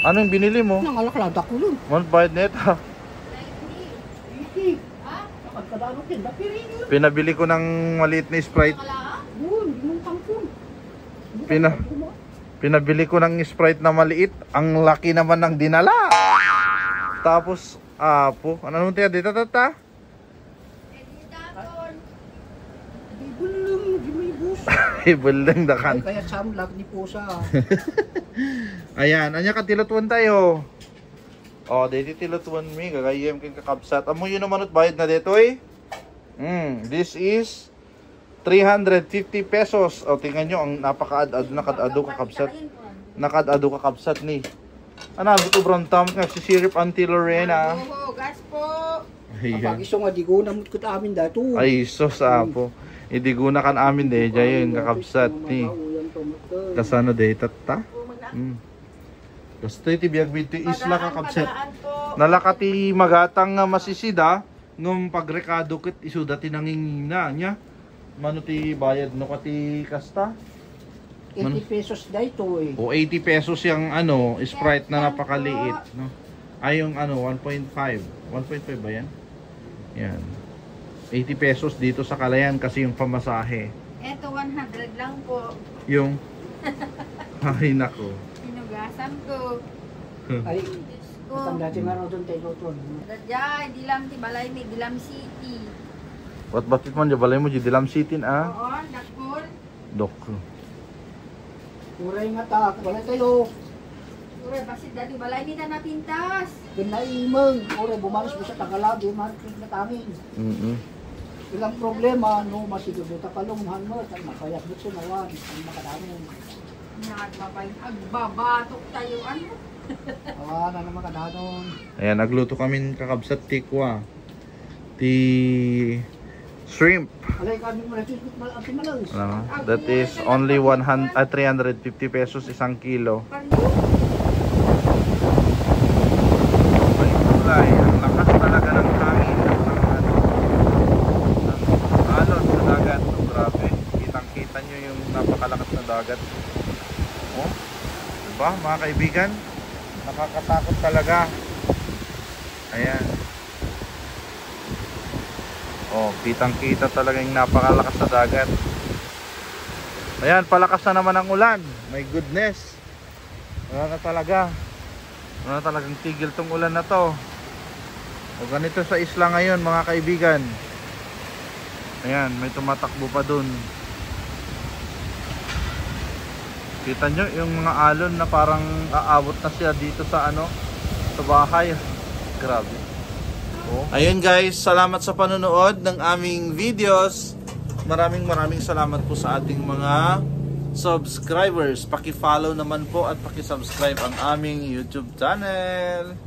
Anong binili mo? Nangalak ko yun. One bayad net ha. Pinabili ko ng maliit na Sprite. Pinabili ko ng Sprite na maliit. Ang laki naman ng dinala. Tapos, po. Ano naman tayo dito, tata? Ibulong dakan. Kaya samlag ni Pusa. Ayan, anya katilutuan tayo. Oh, dito tilutuan mi, gagayem kin kakabsat. Amo yun naman bayad na dito eh. This is 350 pesos. O, tingnan nyo, ang napaka-ad-ado, nakad-ado kakabsat. Nakad-ado kakabsat ni. Ano, buto brown tam, si Sirip Auntie Lorena. Gas po. Pag iso nga, di ko namut ko ta amin dato. Ay, sos apo. Idiguna kan amin de, jayon kakabsat ni. Kasano de, tata? Gusto iti biyag bito isla kakabsat. Nalakati magatang nga masisida, ngum pagrekado kit isuda tinangingina niya. Mano ti bayad no kati kasta? 80 pesos dito eh. O 80 pesos yung ano, Sprite na napakaliit, no? Ay yung ano, 1.5. 1.5 ba yan? Yan. 80 pesos dito sa Kalayan kasi yung pamasahe. Eto 100 lang po. Yung ay nako. Pinugasan ko. Ay, Diyos ko. ang dati nga rin doon tayo doon. Dadya, Dilam Tibalay, may Dilam City. What bakit man balay mo di Dilam City ah? Oo, Dakol. Dok. Uray nga ta, wala tayo. Ure, basit dati balay nita napintas. Pinaimang, uray bumalis mo sa Tagalog, maris na tangin. Ilang problema, no, masiguro ta kalunghan mo, kaya mapayat mo sunawan, ang makadamon. Nakatmapay, agbabatok tayo, ano? Na naman kadamon. Ayan, nagluto kami kakabsat tikwa. Ti shrimp. Alay, kami mo na ito, malang. That is only 350 pesos isang kilo. Ay, ang lakas talaga ng hangin ng alon sa dagat. Grabe, kitang-kita nyo yung napakalakas na dagat. Oh, diba mga kaibigan? Nakakatakot talaga. Ayan. Oh, kitang-kita talaga yung napakalakas na dagat. Ayan, palakas na naman ang ulan. My goodness. Wala na talaga. Wala na talagang tigil tong ulan na to. O ganito sa isla ngayon mga kaibigan. Ayan, may tumatakbo pa dun. Kita nyo yung mga alon na parang aabot na siya dito sa ano, sa bahay. Grabe. Oh. Ayun guys, salamat sa panonood ng aming videos. Maraming salamat po sa ating mga subscribers. Paki-follow naman po at paki-subscribe ang aming YouTube channel.